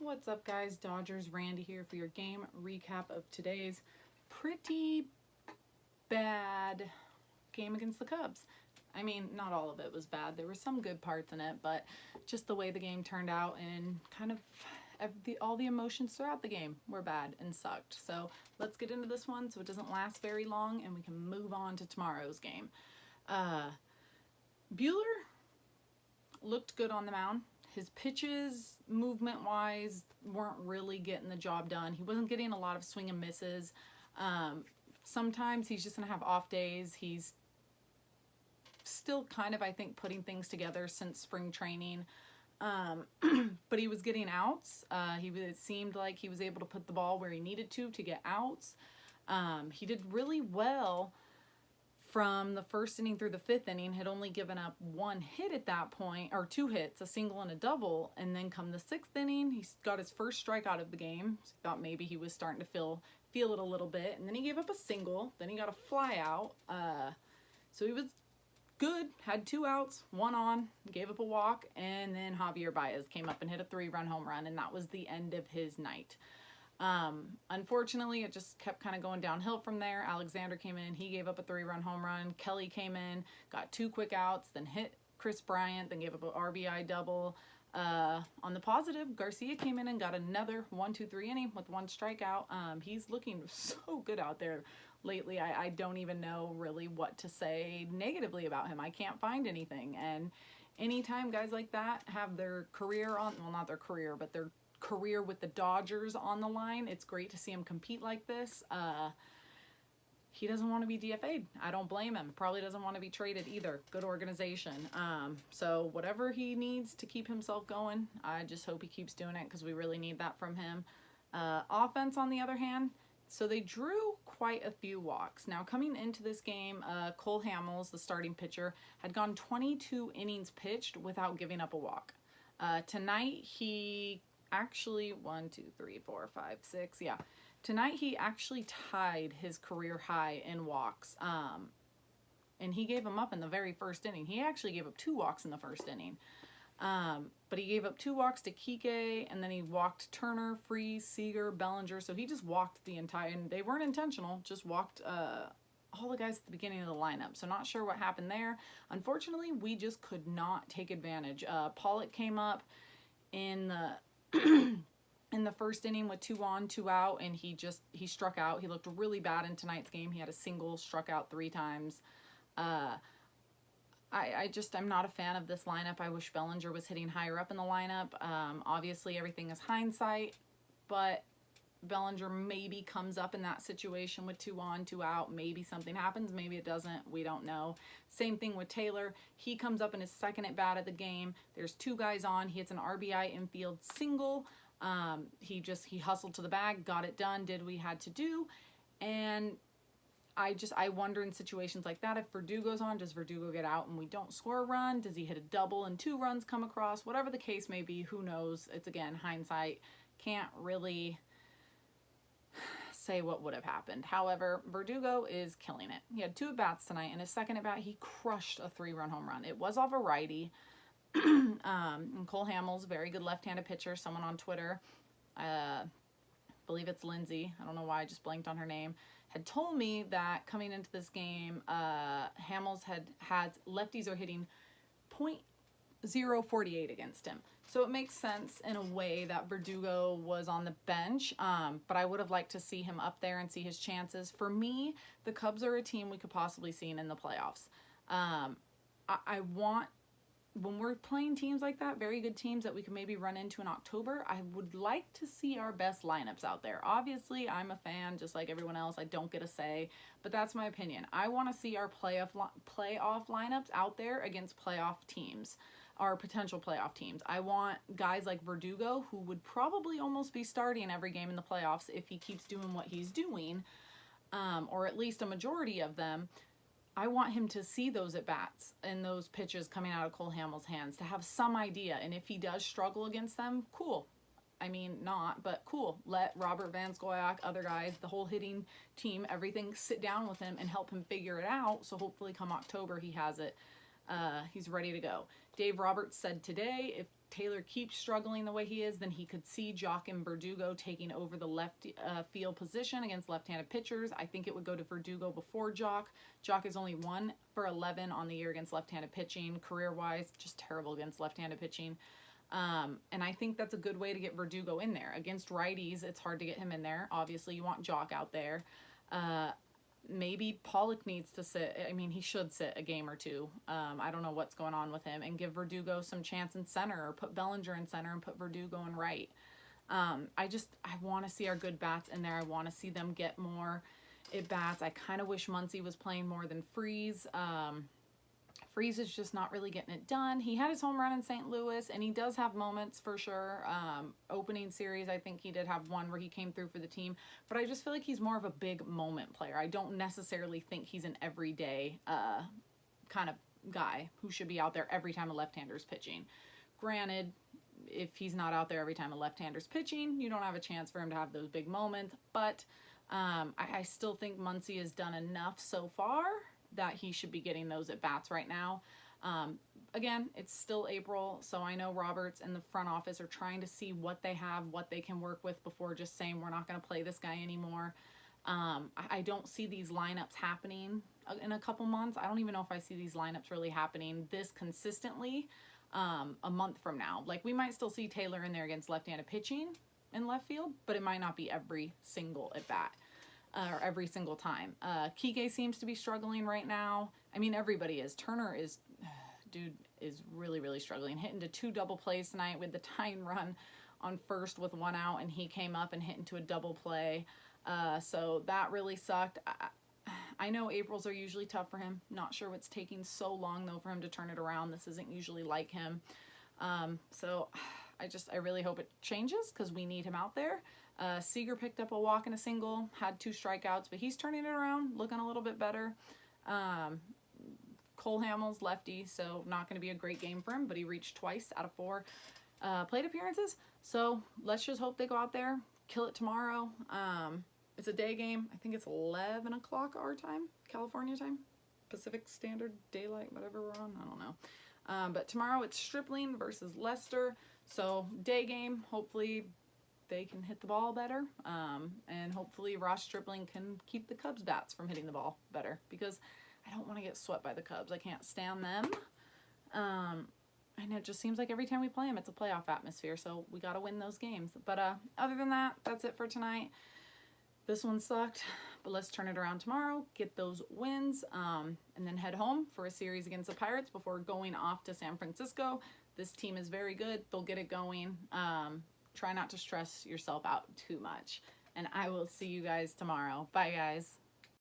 What's up, guys? Dodgers Randy here for your game recap of today's pretty bad game against the Cubs. I mean, not all of it was bad. There were some good parts in it, but just the way the game turned out and kind of all the emotions throughout the game were bad and sucked. So let's get into this one so it doesn't last very long and we can move on to tomorrow's game. Buehler looked good on the mound. His pitches, movement-wise, weren't really getting the job done. He wasn't getting a lot of swing and misses. Sometimes he's just going to have off days. He's still kind of, I think, putting things together since spring training. But he was getting outs. It seemed like he was able to put the ball where he needed to get outs. He did really well from the first inning through the fifth inning. Had only given up one hit at that point, or two hits, a single and a double, and then come the sixth inning, he got his first strikeout of the game. So thought maybe he was starting to feel it a little bit, and then he gave up a single, then he got a fly out. So he was good, had two outs, one on, gave up a walk, and then Javier Baez came up and hit a 3-run home run, and that was the end of his night. Unfortunately, it just kept kind of going downhill from there. Alexander came in, he gave up a 3-run home run. Kelly came in, got two quick outs, then hit Chris Bryant, then gave up an RBI double. On the positive, Garcia came in and got another 1-2-3 inning with one strikeout. He's looking so good out there lately. I don't even know really what to say negatively about him. I can't find anything. And anytime guys like that have their career on, well, not their career, but their career with the Dodgers on the line, it's great to see him compete like this. He doesn't want to be DFA'd. I don't blame him. Probably doesn't want to be traded either. Good organization. So whatever he needs to keep himself going, I just hope he keeps doing it because we really need that from him. Offense, on the other hand, so they drew quite a few walks. Now, coming into this game, Cole Hamels, the starting pitcher, had gone 22 innings pitched without giving up a walk. Tonight, he actually, 1, 2, 3, 4, 5, 6, yeah. Tonight, he actually tied his career high in walks. And he gave them up in the very first inning. He actually gave up 2 walks in the first inning. But he gave up 2 walks to Kike, and then he walked Turner, Freese, Seager, Bellinger. So he just walked the entire, and they weren't intentional, just walked all the guys at the beginning of the lineup. So not sure what happened there. Unfortunately, we just could not take advantage. Pollock came up in the in the first inning with 2 on, 2 out, and he struck out. He looked really bad in tonight's game. He had a single, struck out 3 times. I'm not a fan of this lineup. I wish Bellinger was hitting higher up in the lineup. Obviously, everything is hindsight, but Bellinger maybe comes up in that situation with 2 on, 2 out. Maybe something happens. Maybe it doesn't. We don't know. Same thing with Taylor. He comes up in his second at bat of the game. There's 2 guys on. He hits an RBI infield single. He hustled to the bag, got it done, did what he had to do. And I wonder in situations like that, if Verdugo's on, does Verdugo get out and we don't score a run? Does he hit a double and 2 runs come across? Whatever the case may be, who knows? It's, again, hindsight. Can't really say what would have happened. However, Verdugo is killing it. He had 2 at-bats tonight. In his second at-bat, he crushed a 3-run home run. It was off a righty. And Cole Hamels, very good left-handed pitcher. Someone on Twitter, believe it's Lindsay, I don't know why I just blanked on her name, had told me that coming into this game, Hamels had lefties are hitting .048 against him. So it makes sense in a way that Verdugo was on the bench, but I would have liked to see him up there and see his chances. For me, the Cubs are a team we could possibly see in the playoffs. I want, when we're playing teams like that, very good teams that we could maybe run into in October, I would like to see our best lineups out there. Obviously, I'm a fan, just like everyone else. I don't get a say, but that's my opinion. I want to see our playoff lineups out there against playoff teams, our potential playoff teams. I want guys like Verdugo, who would probably almost be starting every game in the playoffs if he keeps doing what he's doing, or at least a majority of them. I want him to see those at-bats and those pitches coming out of Cole Hamels' hands, to have some idea. And if he does struggle against them, cool. I mean, not, but cool. Let Robert Van Scoyoc, other guys, the whole hitting team, everything, sit down with him and help him figure it out. So hopefully come October he has it. He's ready to go. Dave Roberts said today, if Taylor keeps struggling the way he is, then he could see Jock and Verdugo taking over the left field position against left-handed pitchers. I think it would go to Verdugo before Jock. Jock is only 1 for 11 on the year against left-handed pitching. Career-wise, just terrible against left-handed pitching. And I think that's a good way to get Verdugo in there. Against righties, it's hard to get him in there. Obviously, you want Jock out there. Maybe Pollock needs to sit. I mean, he should sit a game or two. I don't know what's going on with him. And give Verdugo some chance in center, or put Bellinger in center and put Verdugo in right. I want to see our good bats in there. I want to see them get more at bats. I kind of wish Muncy was playing more than Freeze. Freeze is just not really getting it done. He had his home run in St. Louis, and he does have moments for sure. Opening series, I think he did have one where he came through for the team, but I just feel like he's more of a big moment player. I don't necessarily think he's an everyday kind of guy who should be out there every time a left-hander's pitching. Granted, if he's not out there every time a left-hander's pitching, you don't have a chance for him to have those big moments, but I still think Muncy has done enough so far that he should be getting those at bats right now. Again, it's still April, so I know Roberts and the front office are trying to see what they have, what they can work with before just saying we're not going to play this guy anymore. I don't see these lineups happening in a couple months. I don't even know if I see these lineups really happening this consistently a month from now. Like, we might still see Taylor in there against left-handed pitching in left field, but it might not be every single at bat. Or every single time. Kike seems to be struggling right now. I mean, everybody is. Turner is, dude, is really, really struggling. Hitting to 2 double plays tonight with the tying run on first with 1 out, and he came up and hit into a double play. So that really sucked. I know Aprils are usually tough for him. Not sure what's taking so long, though, for him to turn it around. This isn't usually like him. So I really hope it changes because we need him out there. Seager picked up a walk and a single, had 2 strikeouts, but he's turning it around, looking a little bit better. Cole Hamels, lefty, so not going to be a great game for him, but he reached twice out of 4 plate appearances. So let's just hope they go out there, kill it tomorrow. It's a day game. I think it's 11 o'clock our time, California time, Pacific Standard Daylight, whatever we're on. I don't know. But tomorrow it's Stripling versus Leicester. So day game, hopefully they can hit the ball better, and hopefully Ross Stripling can keep the Cubs bats from hitting the ball better, because I don't want to get swept by the Cubs. I can't stand them, and it just seems like every time we play them, it's a playoff atmosphere, so we got to win those games. But other than that, that's it for tonight. This one sucked, but let's turn it around tomorrow, get those wins, and then head home for a series against the Pirates before going off to San Francisco. This team is very good. They'll get it going. Try not to stress yourself out too much. And I will see you guys tomorrow. Bye, guys.